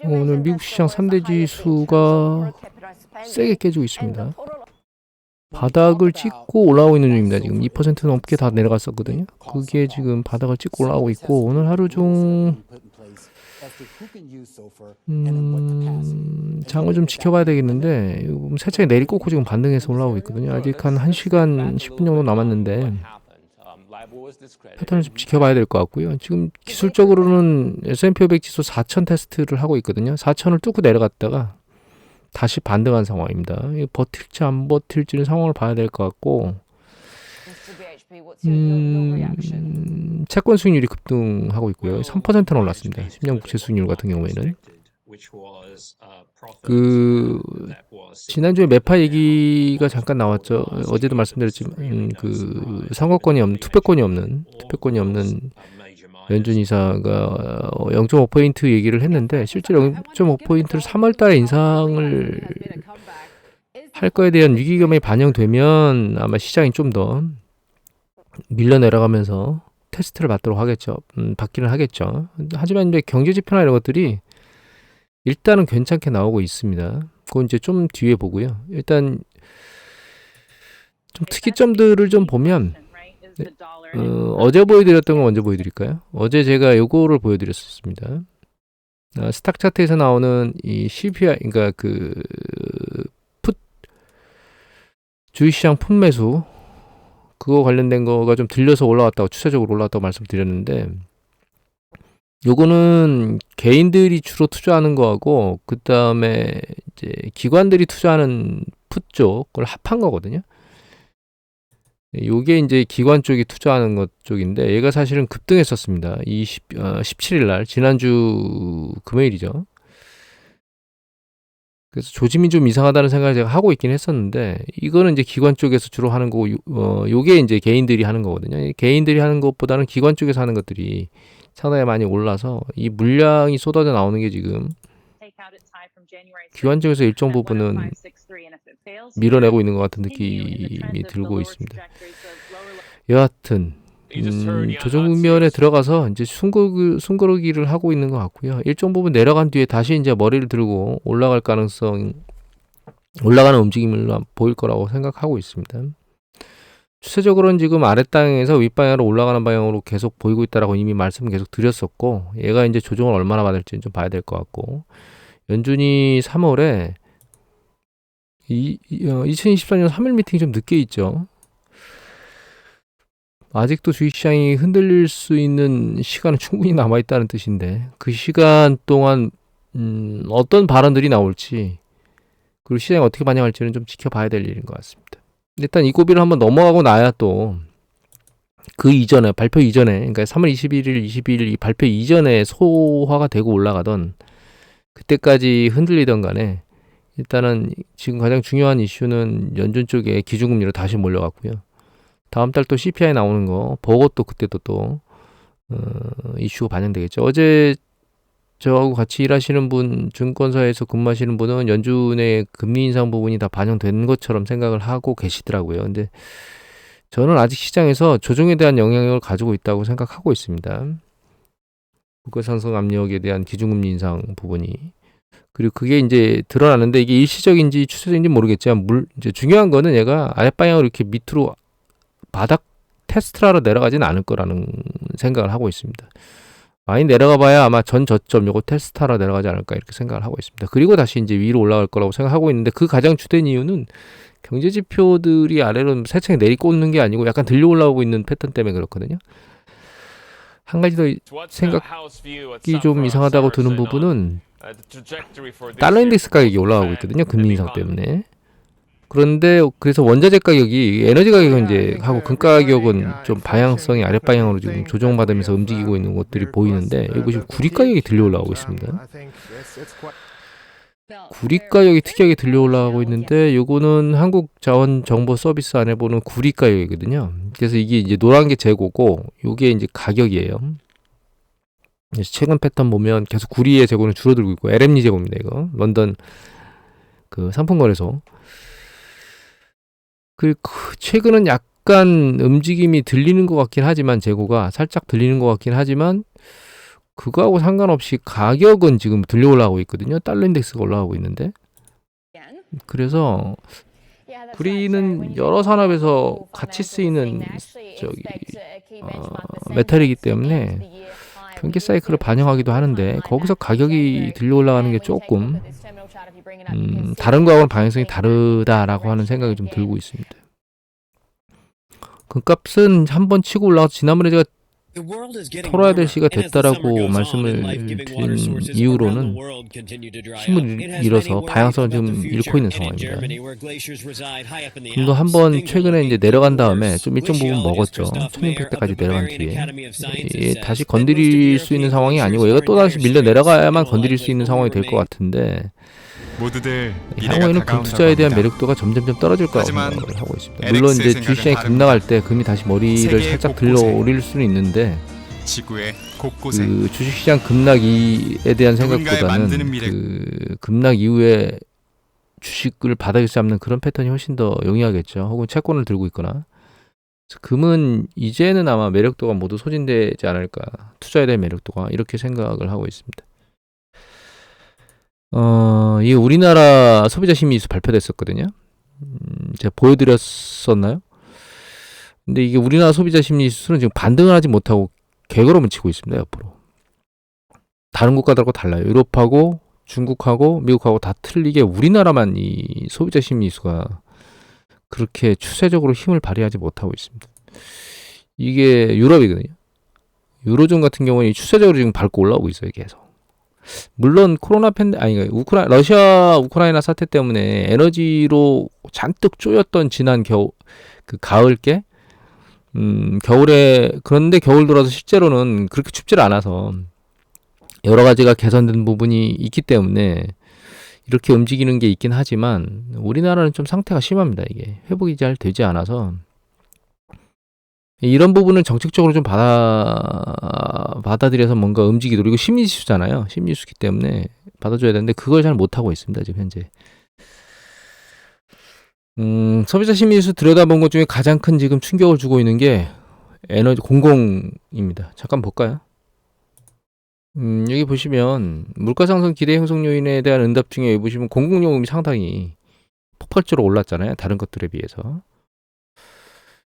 오늘 미국 시장 3대 지수가 세게 깨지고 있습니다. 바닥을 찍고 올라오고 있는 중입니다. 지금 2% 넘게 다 내려갔었거든요. 그게 지금 바닥을 찍고 올라오고 있고, 오늘 하루 중 장을 좀 지켜봐야 되겠는데, 살짝 내리 꽂고 지금 반등해서 올라오고 있거든요. 아직 한 1시간 10분 정도 남았는데 패턴을 좀 지켜봐야 될 것 같고요. 지금 기술적으로는 S&P 500 지수 4,000 테스트를 하고 있거든요. 4,000을 뚫고 내려갔다가 다시 반등한 상황입니다. 버틸지 안 버틸지는 상황을 봐야 될 것 같고, 채권 수익률이 급등하고 있고요. 3%나 올랐습니다. 10년 국채 수익률 같은 경우에는 지난주에 매파 얘기가 잠깐 나왔죠. 어제도 말씀드렸지만 투표권이 없는 연준 이사가 0.5포인트 얘기를 했는데, 실제로 0.5포인트를 3월달에 인상을 할 거에 대한 위기감이 반영되면 아마 시장이 좀 더 밀려 내려가면서 테스트를 받도록 하겠죠. 받기는 하겠죠. 하지만 이제 경제 지표나 이런 것들이 일단은 괜찮게 나오고 있습니다. 그건 이제 좀 뒤에 보고요. 일단 좀 특이점들을 좀 보면, 어제 보여드렸던 거 먼저 보여드릴까요? 어제 제가 요거를 보여드렸습니다. 스탁 차트에서 나오는 이 CPI, 그러니까 주식시장 풋 매수, 그거 관련된 거가 좀 들려서 올라왔다고, 추세적으로 올라왔다고 말씀드렸는데, 요거는 개인들이 주로 투자하는 거하고, 그 다음에 이제 기관들이 투자하는 풋 쪽을 합한 거거든요. 요게 이제 기관 쪽이 투자하는 것 쪽인데, 얘가 사실은 급등했었습니다. 17일 날, 지난주 금요일이죠. 그래서 조짐이 좀 이상하다는 생각을 제가 하고 있긴 했었는데, 이거는 이제 기관 쪽에서 주로 하는 거고, 요게 이제 개인들이 하는 거거든요. 개인들이 하는 것보다는 기관 쪽에서 하는 것들이 상당히 많이 올라서, 이 물량이 쏟아져 나오는 게 지금 기관 쪽에서 일정 부분은 밀어내고 있는 것 같은 느낌이 들고 있습니다. 여하튼 조정 국면에 들어가서 이제 숨고르기를 하고 있는 것 같고요. 일정 부분 내려간 뒤에 다시 이제 머리를 들고 올라가는 움직임을 보일 거라고 생각하고 있습니다. 추세적으로는 지금 아랫땅에서 윗방향으로 올라가는 방향으로 계속 보이고 있다라고 이미 말씀을 계속 드렸었고, 얘가 이제 조정을 얼마나 받을지는 좀 봐야 될 것 같고, 연준이 3월에 2024년 3일 미팅이 좀 늦게 있죠. 아직도 주식시장이 흔들릴 수 있는 시간은 충분히 남아있다는 뜻인데, 그 시간 동안 어떤 발언들이 나올지, 그리고 시장이 어떻게 반영할지는 좀 지켜봐야 될 일인 것 같습니다. 일단 이 고비를 한번 넘어가고 나야 또 그 이전에, 발표 이전에, 그러니까 3월 21일, 22일 이 발표 이전에 소화가 되고 올라가던, 그때까지 흔들리던 간에 일단은 지금 가장 중요한 이슈는 연준 쪽에 기준금리로 다시 몰려갔고요. 다음 달 또 CPI 나오는 거 보고 또 그때도 또 이슈가 반영되겠죠. 어제 저하고 같이 일하시는 분, 증권사에서 근무하시는 분은 연준의 금리 인상 부분이 다 반영된 것처럼 생각을 하고 계시더라고요. 근데 저는 아직 시장에서 조정에 대한 영향력을 가지고 있다고 생각하고 있습니다. 국가 상승 압력에 대한 기준금리 인상 부분이. 그리고 그게 이제 드러나는데, 이게 일시적인지 추세적인지 모르겠지만, 이제 중요한 거는 얘가 아랫방향으로 이렇게 밑으로 바닥 테스트를 하러 내려가지는 않을 거라는 생각을 하고 있습니다. 많이 내려가 봐야 아마 전 저점 요거 테스트하러 내려가지 않을까, 이렇게 생각을 하고 있습니다. 그리고 다시 이제 위로 올라갈 거라고 생각하고 있는데, 그 가장 주된 이유는 경제 지표들이 아래로 세차게 내리꽂는 게 아니고 약간 들려 올라오고 있는 패턴 때문에 그렇거든요. 한 가지 더 생각이 좀 이상하다고 드는 부분은, 달러 인덱스 가격이 올라가고 있거든요. 금리 인상 때문에. 그런데 그래서 원자재 가격이, 에너지 가격은 이제 하고 금 가격은 좀 방향성이 아랫방향으로 지금 조정받으면서 움직이고 있는 것들이 보이는데, 여기 지금 구리 가격이 들려 올라오고 있습니다. 구리 가격이 특이하게 들려 올라가고 있는데, 요거는 한국자원정보서비스 안에 보는 구리 가격이거든요. 그래서 이게 이제 노란 게 재고고, 요게 이제 가격이에요. 최근 패턴 보면 계속 구리의 재고는 줄어들고 있고, LME 재고입니다. 이거 런던 그 상품거래소. 그리고 최근은 약간 움직임이 들리는 것 같긴 하지만, 재고가 살짝 들리는 것 같긴 하지만, 그거하고 상관없이 가격은 지금 들려 올라가고 있거든요. 달러 인덱스가 올라가고 있는데. 그래서 불이는 여러 산업에서 같이 쓰이는 저기 메탈이기 때문에 경기 사이클을 반영하기도 하는데 거기서 가격이 들려 올라가는 게 조금 다른 거하고는 방향성이 다르다라고 하는 생각이 좀 들고 있습니다. 금값은 한번 치고 올라가서 지난번에 제가 털어야 될 시기가 됐다라고 말씀을 드린 이후로는 힘을 잃어서 방향성을 좀 잃고 있는 상황입니다. 좀 한번 최근에 이제 내려간 다음에 좀 일정 부분 먹었죠. 1600대까지 내려간 뒤에 다시 건드릴 수 있는 상황이 아니고 얘가 또 다시 밀려 내려가야만 건드릴 수 있는 상황이 될 것 같은데 향후에는 금 투자에 대한 매력도가 점점점 떨어질 거라고 생각을 하고 있습니다. 물론 이제 주식시장이 급락할 때 금이 다시 머리를 살짝 들러 올릴 수는 있는데 그 주식시장 급락에 대한 생각보다는 그 급락 이후에 주식을 바닥에 잡는 그런 패턴이 훨씬 더 용이하겠죠. 혹은 채권을 들고 있거나. 금은 이제는 아마 매력도가 모두 소진되지 않을까. 투자에 대한 매력도가 이렇게 생각을 하고 있습니다. 이게 우리나라 소비자 심리지수 발표됐었거든요. 제가 보여드렸었나요? 근데 이게 우리나라 소비자 심리지수는 지금 반등을 하지 못하고 개걸음을 치고 있습니다. 옆으로. 다른 국가들하고 달라요. 유럽하고 중국하고 미국하고 다 틀리게 우리나라만 이 소비자 심리지수가 그렇게 추세적으로 힘을 발휘하지 못하고 있습니다. 이게 유럽이거든요. 유로존 같은 경우는 추세적으로 지금 밟고 올라오고 있어요. 계속. 물론 코로나 러시아 우크라이나 사태 때문에 에너지로 잔뜩 쪼였던 지난 그 가을께 겨울에 그런데 겨울 들어서 실제로는 그렇게 춥질 않아서 여러 가지가 개선된 부분이 있기 때문에 이렇게 움직이는 게 있긴 하지만 우리나라는 좀 상태가 심합니다. 이게 회복이 잘 되지 않아서 이런 부분을 정책적으로 좀 받아들여서 뭔가 움직이도록 이거 심리지수잖아요. 심리지수기 때문에 받아줘야 되는데 그걸 잘 못하고 있습니다. 지금 현재. 소비자 심리지수 들여다본 것 중에 가장 큰 지금 충격을 주고 있는 게 에너지 공공입니다. 잠깐 볼까요? 여기 보시면 물가 상승 기대 형성 요인에 대한 응답 중에 여기 보시면 공공요금이 상당히 폭발적으로 올랐잖아요. 다른 것들에 비해서.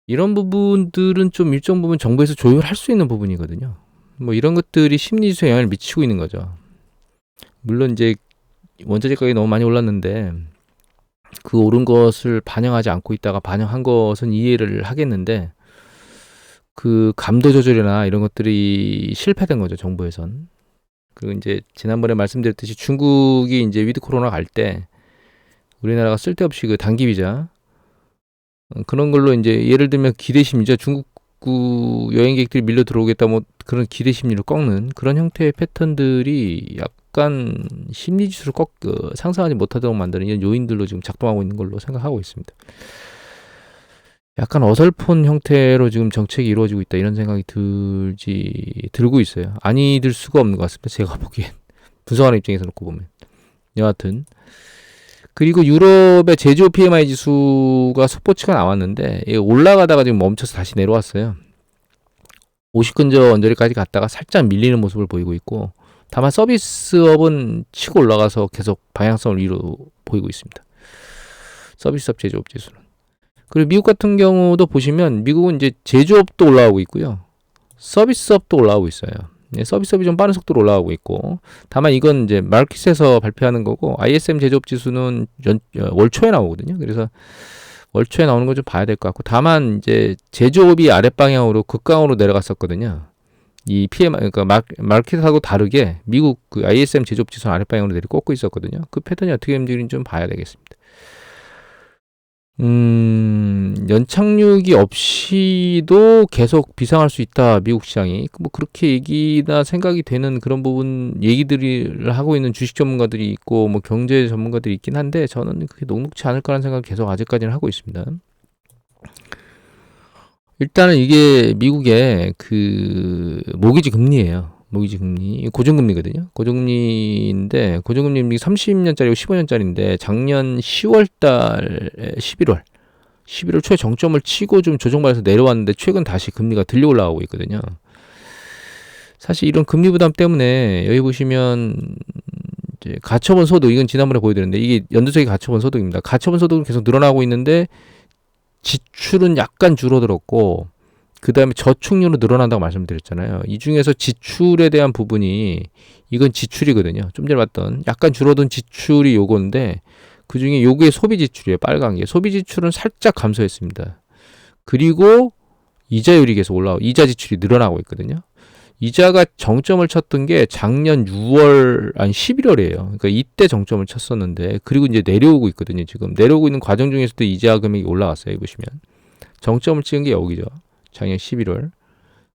이런 부분들은 좀 일정 부분 정부에서 조율할 수 있는 부분이거든요. 뭐 이런 것들이 심리지수에 영향을 미치고 있는 거죠. 물론 이제 원자재 가격이 너무 많이 올랐는데 그 오른 것을 반영하지 않고 있다가 반영한 것은 이해를 하겠는데 그 감도 조절이나 이런 것들이 실패된 거죠. 정부에선. 그리고 이제 지난번에 말씀드렸듯이 중국이 이제 위드 코로나 갈 때 우리나라가 쓸데없이 그 단기 비자 그런 걸로 이제 예를 들면 기대심리죠. 중국 여행객들이 밀려 들어오겠다 뭐 그런 기대심리를 꺾는 그런 형태의 패턴들이 약간 심리지수를 상상하지 못하도록 만드는 이런 요인들로 지금 작동하고 있는 걸로 생각하고 있습니다. 약간 어설픈 형태로 지금 정책이 이루어지고 있다 이런 생각이 들고 있어요. 아니 들 수가 없는 것 같습니다. 제가 보기엔 분석하는 입장에서 놓고 보면 여하튼 그리고 유럽의 제조업 PMI 지수가 속보치가 나왔는데 올라가다가 지금 멈춰서 다시 내려왔어요. 50 근저 언저리까지 갔다가 살짝 밀리는 모습을 보이고 있고 다만 서비스업은 치고 올라가서 계속 방향성을 보이고 있습니다. 서비스업 제조업 지수는. 그리고 미국 같은 경우도 보시면 미국은 이제 제조업도 올라가고 있고요. 서비스업도 올라가고 있어요. 서비스업이 좀 빠른 속도로 올라가고 있고 다만 이건 이제 마켓에서 발표하는 거고 ISM 제조업 지수는 월 초에 나오거든요. 그래서 월 초에 나오는 거 좀 봐야 될 것 같고 다만 이제 제조업이 아랫방향으로 극강으로 내려갔었거든요. 이 PMI 그러니까 마켓하고 다르게 미국 그 ISM 제조업 지수는 아랫방향으로 꺾고 있었거든요. 그 패턴이 어떻게 움직이는지 좀 봐야 되겠습니다. 연착륙이 없이도 계속 비상할 수 있다. 미국 시장이. 뭐 그렇게 얘기나 생각이 되는 그런 부분 얘기들을 하고 있는 주식 전문가들이 있고 뭐 경제 전문가들이 있긴 한데 저는 그게 녹록지 않을 거라는 생각을 계속 아직까지는 하고 있습니다. 일단은 이게 미국의 그 모기지 금리예요. 모기지 금리. 고정금리거든요. 고정금리인데 고정금리 30년짜리고 15년짜리인데 작년 10월달 11월 초에 정점을 치고 좀 조정받아서 내려왔는데 최근 다시 금리가 들려 올라가고 있거든요. 사실 이런 금리 부담 때문에 여기 보시면 이제 가처분 소득, 이건 지난번에 보여드렸는데 이게 연두색이 가처분 소득입니다. 가처분 소득은 계속 늘어나고 있는데 지출은 약간 줄어들었고 그 다음에 저축률은 늘어난다고 말씀드렸잖아요. 이 중에서 지출에 대한 부분이 이건 지출이거든요. 좀 전에 봤던 약간 줄어든 지출이 요건데 그 중에 요게 소비 지출이에요. 빨간 게 소비 지출은 살짝 감소했습니다. 그리고 이자율이 계속 올라오고 이자 지출이 늘어나고 있거든요. 이자가 정점을 쳤던 게 작년 6월 아니 11월이에요. 그러니까 이때 정점을 쳤었는데 그리고 이제 내려오고 있거든요. 지금 내려오고 있는 과정 중에서도 이자 금액이 올라왔어요. 보시면 정점을 찍은 게 여기죠. 작년 11월.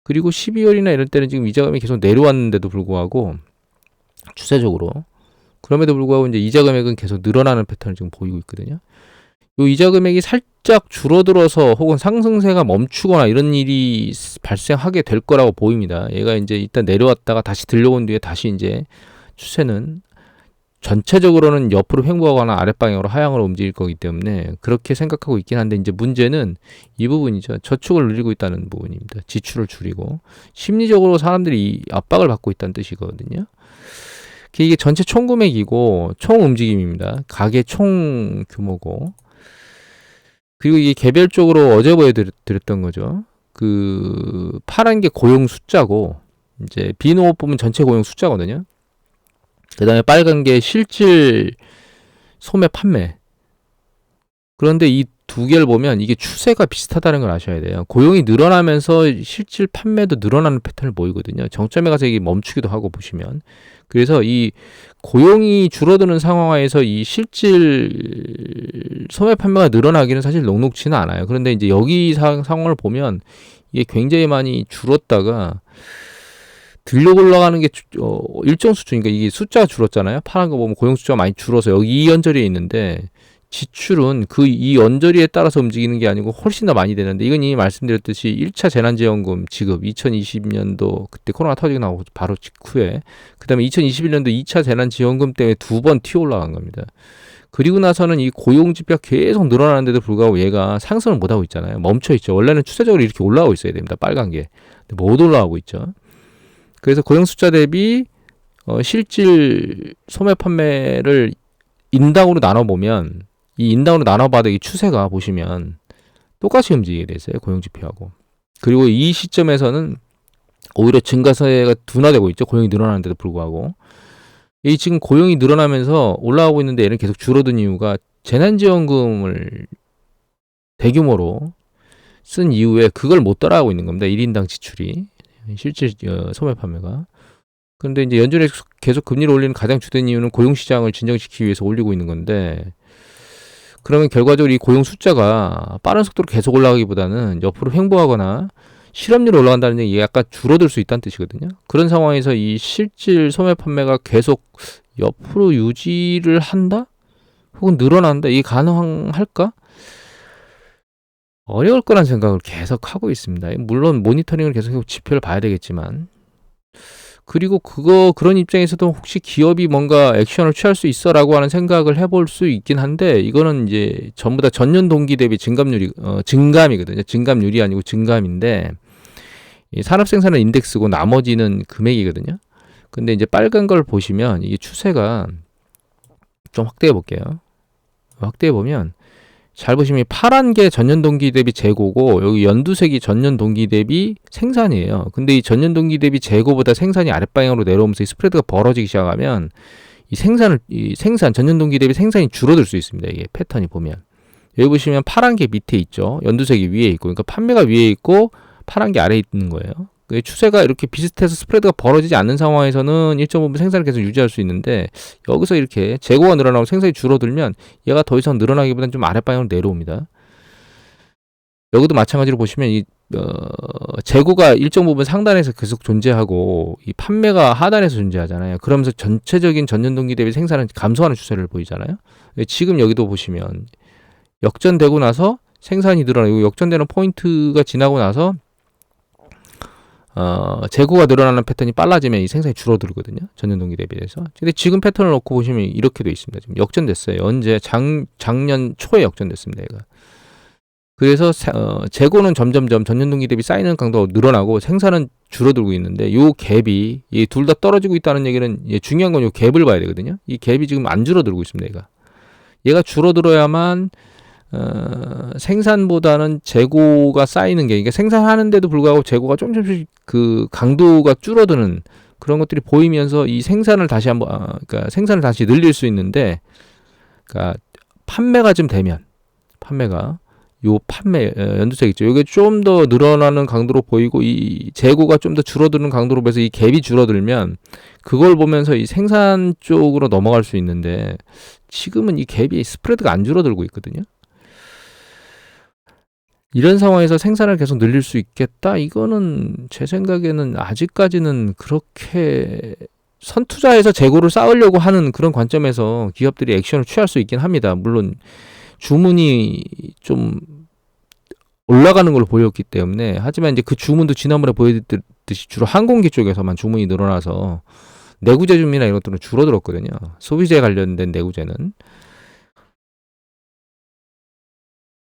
그리고 12월이나 이럴 때는 지금 이자 금액이 계속 내려왔는데도 불구하고 추세적으로 그럼에도 불구하고 이제 이자 금액은 계속 늘어나는 패턴을 지금 보이고 있거든요. 이 이자 금액이 살짝 줄어들어서 혹은 상승세가 멈추거나 이런 일이 발생하게 될 거라고 보입니다. 얘가 이제 일단 내려왔다가 다시 들려온 뒤에 다시 이제 추세는 전체적으로는 옆으로 횡보하거나 아랫방향으로 하향으로 움직일 거기 때문에 그렇게 생각하고 있긴 한데 이제 문제는 이 부분이죠. 저축을 늘리고 있다는 부분입니다. 지출을 줄이고 심리적으로 사람들이 압박을 받고 있다는 뜻이거든요. 이게 전체 총 금액이고 총 움직임입니다. 가계 총 규모고 그리고 이게 개별적으로 어제 보여드렸던 거죠. 그 파란 게 고용 숫자고 이제 비농업 부문 전체 고용 숫자거든요. 그 다음에 빨간 게 실질 소매 판매. 그런데 이 두 개를 보면 이게 추세가 비슷하다는 걸 아셔야 돼요. 고용이 늘어나면서 실질 판매도 늘어나는 패턴을 보이거든요. 정점에 가서 이게 멈추기도 하고 보시면. 그래서 이 고용이 줄어드는 상황에서 이 실질 소매 판매가 늘어나기는 사실 녹록지는 않아요. 그런데 이제 여기 상황을 보면 이게 굉장히 많이 줄었다가 들려 올라가는 게 일정 수준, 그러니까 이게 숫자가 줄었잖아요. 파란 거 보면 고용 숫자가 많이 줄어서 여기 이 연절에 있는데 지출은 그 이 언저리에 따라서 움직이는 게 아니고 훨씬 더 많이 되는데 이건 이미 말씀드렸듯이 1차 재난지원금 지급 2020년도 그때 코로나 터지고 나고 바로 직후에 그 다음에 2021년도 2차 재난지원금 때문에 두 번 튀어 올라간 겁니다. 그리고 나서는 이 고용지표가 계속 늘어나는데도 불구하고 얘가 상승을 못하고 있잖아요. 멈춰있죠. 원래는 추세적으로 이렇게 올라오고 있어야 됩니다. 빨간 게. 근데 못 올라오고 있죠. 그래서 고용 숫자 대비 실질 소매 판매를 인당으로 나눠보면 이 인당으로 나눠봐도 이 추세가 보시면 똑같이 움직이게 됐어요. 고용지표하고. 그리고 이 시점에서는 오히려 증가세가 둔화되고 있죠. 고용이 늘어나는데도 불구하고. 이 지금 고용이 늘어나면서 올라가고 있는데 얘는 계속 줄어든 이유가 재난지원금을 대규모로 쓴 이후에 그걸 못 따라가고 있는 겁니다. 1인당 지출이. 실질 소매 판매가. 그런데 이제 연준에 계속 금리를 올리는 가장 주된 이유는 고용시장을 진정시키기 위해서 올리고 있는 건데 그러면 결과적으로 이 고용 숫자가 빠른 속도로 계속 올라가기보다는 옆으로 횡보하거나 실업률이 올라간다는 얘기 약간 줄어들 수 있다는 뜻이거든요. 그런 상황에서 이 실질 소매 판매가 계속 옆으로 유지를 한다? 혹은 늘어난다? 이게 가능할까? 어려울 거란 생각을 계속 하고 있습니다. 물론 모니터링을 계속해서 지표를 봐야 되겠지만 그리고 그런 입장에서도 혹시 기업이 뭔가 액션을 취할 수 있어라고 하는 생각을 해볼 수 있긴 한데 이거는 이제 전부 다 전년 동기 대비 증감률이 증감이거든요. 증감률이 아니고 증감인데 이 산업생산은 인덱스고 나머지는 금액이거든요. 근데 이제 빨간 걸 보시면 이게 추세가 좀 확대해 볼게요. 확대해 보면 잘 보시면 파란 게 전년 동기 대비 재고고 여기 연두색이 전년 동기 대비 생산이에요. 근데 이 전년 동기 대비 재고보다 생산이 아랫방향으로 내려오면서 이 스프레드가 벌어지기 시작하면 이 생산 전년 동기 대비 생산이 줄어들 수 있습니다. 이게 패턴이 보면 여기 보시면 파란 게 밑에 있죠. 연두색이 위에 있고 그러니까 판매가 위에 있고 파란 게 아래에 있는 거예요. 추세가 이렇게 비슷해서 스프레드가 벌어지지 않는 상황에서는 일정 부분 생산을 계속 유지할 수 있는데 여기서 이렇게 재고가 늘어나고 생산이 줄어들면 얘가 더 이상 늘어나기보다는 좀 아랫방향으로 내려옵니다. 여기도 마찬가지로 보시면 이 재고가 일정 부분 상단에서 계속 존재하고 이 판매가 하단에서 존재하잖아요. 그러면서 전체적인 전년 동기 대비 생산은 감소하는 추세를 보이잖아요. 지금 여기도 보시면 역전되고 나서 생산이 늘어나고 역전되는 포인트가 지나고 나서 재고가 늘어나는 패턴이 빨라지면 이 생산이 줄어들거든요. 전년 동기 대비해서. 근데 지금 패턴을 놓고 보시면 이렇게 돼 있습니다. 지금 역전됐어요. 언제? 작년 초에 역전됐습니다. 얘가. 그래서 재고는 점점점 전년 동기 대비 쌓이는 강도가 늘어나고 생산은 줄어들고 있는데 요 갭이 이 둘 다 떨어지고 있다는 얘기는 중요한 건 요 갭을 봐야 되거든요. 이 갭이 지금 안 줄어들고 있습니다. 얘가 줄어들어야만 생산보다는 재고가 쌓이는 게, 그러니까 생산하는데도 불구하고 재고가 조금씩 그 강도가 줄어드는 그런 것들이 보이면서 이 생산을 다시 한번 그러니까 생산을 다시 늘릴 수 있는데, 그러니까 판매가 좀 되면 판매가 요 판매 연두색 있죠. 이게 좀 더 늘어나는 강도로 보이고 이 재고가 좀 더 줄어드는 강도로 보여서 이 갭이 줄어들면 그걸 보면서 이 생산 쪽으로 넘어갈 수 있는데, 지금은 이 갭이 스프레드가 안 줄어들고 있거든요. 이런 상황에서 생산을 계속 늘릴 수 있겠다? 이거는 제 생각에는 아직까지는 그렇게 선투자해서 재고를 쌓으려고 하는 그런 관점에서 기업들이 액션을 취할 수 있긴 합니다. 물론 주문이 좀 올라가는 걸로 보였기 때문에. 하지만 이제 그 주문도 지난번에 보여드렸듯이 주로 항공기 쪽에서만 주문이 늘어나서 내구재 주문이나 이런 것들은 줄어들었거든요. 소비재에 관련된 내구재는.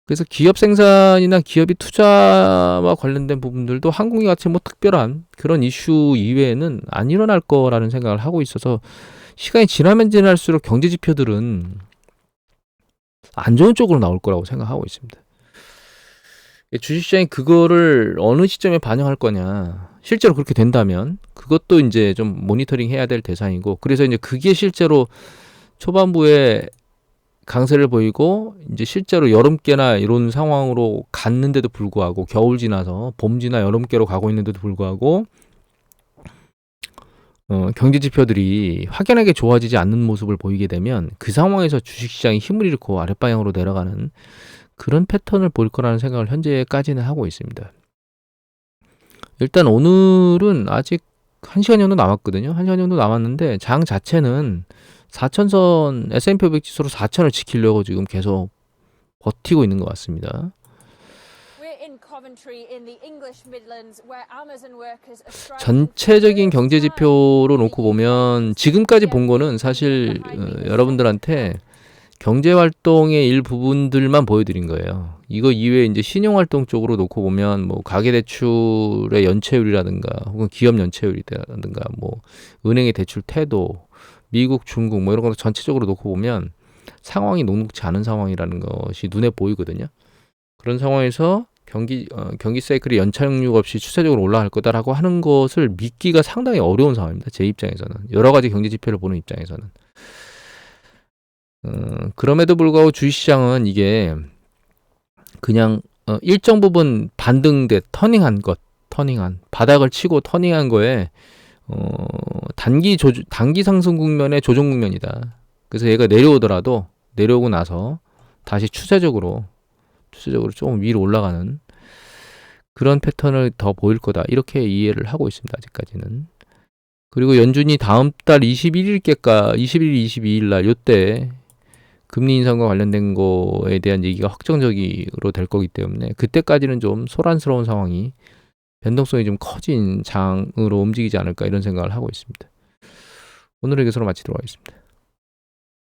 그래서 기업 생산이나 기업이 투자와 관련된 부분들도 항공기 같이 뭐 특별한 그런 이슈 이외에는 안 일어날 거라는 생각을 하고 있어서, 시간이 지나면 지날수록 경제 지표들은 안 좋은 쪽으로 나올 거라고 생각하고 있습니다. 주식시장이 그거를 어느 시점에 반영할 거냐, 실제로 그렇게 된다면 그것도 이제 좀 모니터링 해야 될 대상이고, 그래서 이제 그게 실제로 초반부에 강세를 보이고 이제 실제로 여름께나 이런 상황으로 갔는데도 불구하고, 겨울 지나서 봄 지나 여름께로 가고 있는데도 불구하고 경제 지표들이 확연하게 좋아지지 않는 모습을 보이게 되면 그 상황에서 주식시장이 힘을 잃고 아랫방향으로 내려가는 그런 패턴을 볼 거라는 생각을 현재까지는 하고 있습니다. 일단 오늘은 아직 1시간 정도 남았거든요. 1시간 정도 남았는데 장 자체는 4천선, S&P 500 지수로 4천을 지키려고 지금 계속 버티고 있는 것 같습니다. 전체적인 경제 지표로 놓고 보면 지금까지 본 거는 사실 여러분들한테 경제 활동의 일부분들만 보여드린 거예요. 이거 이외에 이제 신용 활동 쪽으로 놓고 보면 뭐 가계 대출의 연체율이라든가 혹은 기업 연체율이라든가 뭐 은행의 대출 태도, 미국, 중국 뭐 이런 거 전체적으로 놓고 보면 상황이 녹록지 않은 상황이라는 것이 눈에 보이거든요. 그런 상황에서 경기 사이클이 연착륙 없이 추세적으로 올라갈 거다라고 하는 것을 믿기가 상당히 어려운 상황입니다. 제 입장에서는. 여러 가지 경제 지표를 보는 입장에서는. 그럼에도 불구하고 주식시장은 이게 그냥 일정 부분 반등돼 터닝한 바닥을 치고 터닝한 거에 단기 상승 국면의 조정 국면이다. 그래서 얘가 내려오더라도 내려오고 나서 다시 추세적으로 조금 위로 올라가는 그런 패턴을 더 보일 거다. 이렇게 이해를 하고 있습니다. 아직까지는. 그리고 연준이 다음 달 21일, 22일 날 요때 금리 인상과 관련된 거에 대한 얘기가 확정적으로 될 거기 때문에 그때까지는 좀 소란스러운 상황이, 변동성이 좀 커진 장으로 움직이지 않을까 이런 생각을 하고 있습니다. 오늘의 교수로 마치도록 하겠습니다.